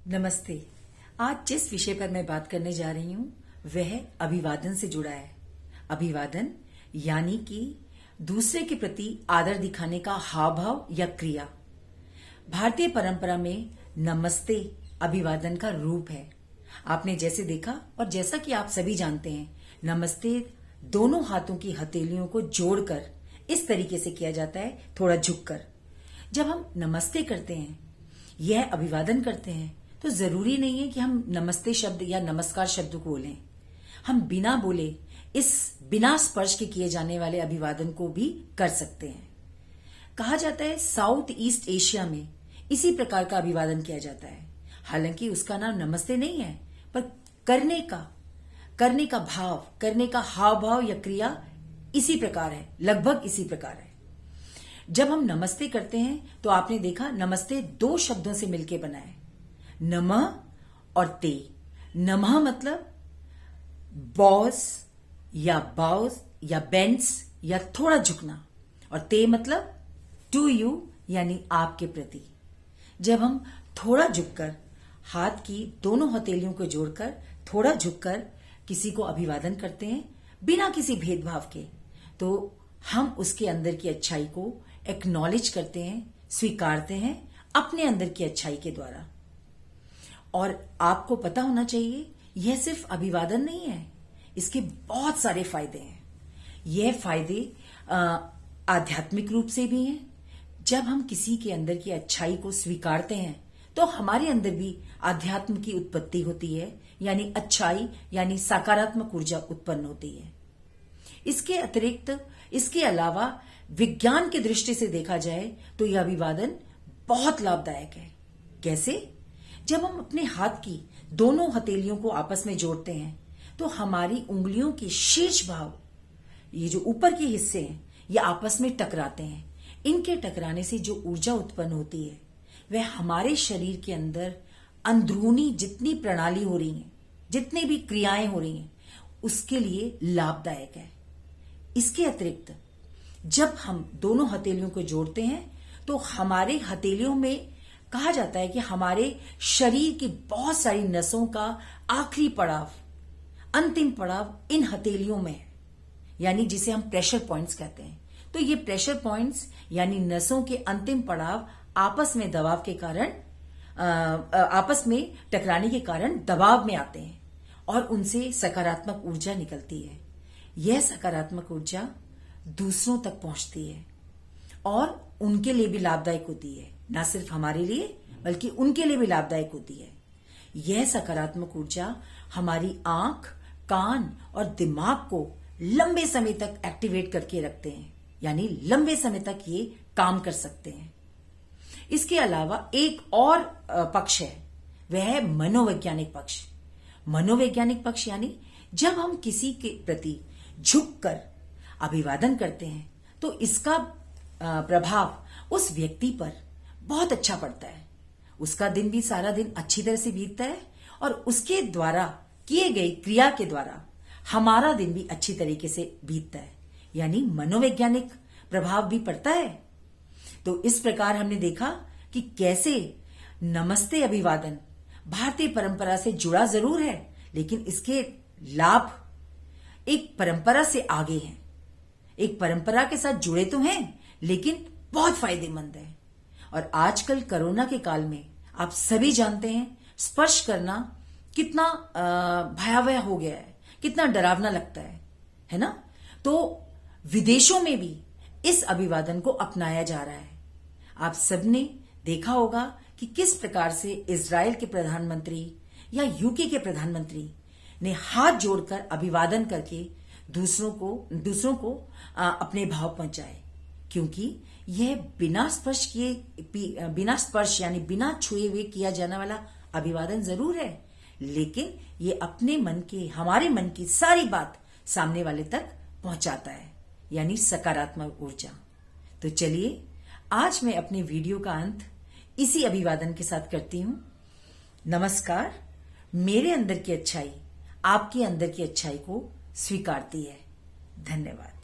नमस्ते। आज जिस विषय पर मैं बात करने जा रही हूं वह अभिवादन से जुड़ा है। अभिवादन यानी कि दूसरे के प्रति आदर दिखाने का हाव भाव या क्रिया। भारतीय परंपरा में नमस्ते अभिवादन का रूप है। आपने जैसे देखा और जैसा कि आप सभी जानते हैं, नमस्ते दोनों हाथों की हथेलियों को जोड़कर इस तरीके से किया जाता है, थोड़ा झुककर। जब हम नमस्ते करते हैं, यह अभिवादन करते हैं, तो जरूरी नहीं है कि हम नमस्ते शब्द या नमस्कार शब्द को बोलें। हम बिना बोले इस बिना स्पर्श के किए जाने वाले अभिवादन को भी कर सकते हैं। कहा जाता है साउथ ईस्ट एशिया में इसी प्रकार का अभिवादन किया जाता है। हालांकि उसका नाम नमस्ते नहीं है, पर करने का भाव, करने का हाव भाव या क्रिया इसी प्रकार है, लगभग इसी प्रकार है। जब हम नमस्ते करते हैं तो आपने देखा नमस्ते दो शब्दों से मिलकर बना है, नमः और ते। नमः मतलब बॉस या बाउस या बेंड्स या थोड़ा झुकना, और ते मतलब टू यू यानी आपके प्रति। जब हम थोड़ा झुककर हाथ की दोनों हथेलियों को जोड़कर थोड़ा झुककर किसी को अभिवादन करते हैं बिना किसी भेदभाव के, तो हम उसके अंदर की अच्छाई को एक्नॉलेज करते हैं, स्वीकारते हैं अपने अंदर की अच्छाई के द्वारा। और आपको पता होना चाहिए, यह सिर्फ अभिवादन नहीं है, इसके बहुत सारे फायदे हैं। यह फायदे आध्यात्मिक रूप से भी हैं। जब हम किसी के अंदर की अच्छाई को स्वीकारते हैं तो हमारे अंदर भी आध्यात्म की उत्पत्ति होती है, यानी अच्छाई यानी सकारात्मक ऊर्जा उत्पन्न होती है। इसके अतिरिक्त, इसके अलावा विज्ञान की दृष्टि से देखा जाए तो यह अभिवादन बहुत लाभदायक है। कैसे? जब हम अपने हाथ की दोनों हथेलियों को आपस में जोड़ते हैं तो हमारी उंगलियों के शीर्ष भाग, ये जो ऊपर के हिस्से हैं, ये आपस में टकराते हैं। इनके टकराने से जो ऊर्जा उत्पन्न होती है वह हमारे शरीर के अंदर अंदरूनी जितनी प्रणाली हो रही हैं, जितनी भी क्रियाएं हो रही हैं, उसके लिए लाभदायक है। इसके अतिरिक्त जब हम दोनों हथेलियों को जोड़ते हैं तो हमारे हथेलियों में, कहा जाता है कि हमारे शरीर की बहुत सारी नसों का आखिरी पड़ाव, अंतिम पड़ाव इन हथेलियों में है, यानी जिसे हम प्रेशर पॉइंट्स कहते हैं। तो ये प्रेशर पॉइंट्स यानी नसों के अंतिम पड़ाव आपस में दबाव के कारण, आपस में टकराने के कारण दबाव में आते हैं और उनसे सकारात्मक ऊर्जा निकलती है। यह सकारात्मक ऊर्जा दूसरों तक पहुंचती है और उनके लिए भी लाभदायक होती है। न सिर्फ हमारे लिए बल्कि उनके लिए भी लाभदायक होती है। यह सकारात्मक ऊर्जा हमारी आंख, कान और दिमाग को लंबे समय तक एक्टिवेट करके रखते हैं, यानी लंबे समय तक ये काम कर सकते हैं। इसके अलावा एक और पक्ष है, वह है मनोवैज्ञानिक पक्ष। मनोवैज्ञानिक पक्ष यानी जब हम किसी के प्रति झुककर अभिवादन करते हैं तो इसका प्रभाव उस व्यक्ति पर बहुत अच्छा पड़ता है। उसका दिन भी सारा दिन अच्छी तरह से बीतता है और उसके द्वारा किए गई क्रिया के द्वारा हमारा दिन भी अच्छी तरीके से बीतता है, यानी मनोवैज्ञानिक प्रभाव भी पड़ता है। तो इस प्रकार हमने देखा कि कैसे नमस्ते अभिवादन भारतीय परंपरा से जुड़ा जरूर है, लेकिन इसके लाभ एक परंपरा से आगे हैं। एक परंपरा के साथ जुड़े तो हैं, लेकिन बहुत फायदेमंद है। और आजकल कोरोना के काल में आप सभी जानते हैं स्पर्श करना कितना भयावह हो गया है, कितना डरावना लगता है ना? तो विदेशों में भी इस अभिवादन को अपनाया जा रहा है। आप सबने देखा होगा कि किस प्रकार से इजराइल के प्रधानमंत्री या यूके के प्रधानमंत्री ने हाथ जोड़कर अभिवादन करके दूसरों को अपने भाव पहुंचाए, क्योंकि यह बिना स्पर्श यानी बिना छुए हुए किया जाने वाला अभिवादन जरूर है, लेकिन ये अपने मन के, हमारे मन की सारी बात सामने वाले तक पहुंचाता है, यानी सकारात्मक ऊर्जा। तो चलिए, आज मैं अपने वीडियो का अंत इसी अभिवादन के साथ करती हूं। नमस्कार। मेरे अंदर की अच्छाई आपके अंदर की अच्छाई को स्वीकारती है। धन्यवाद।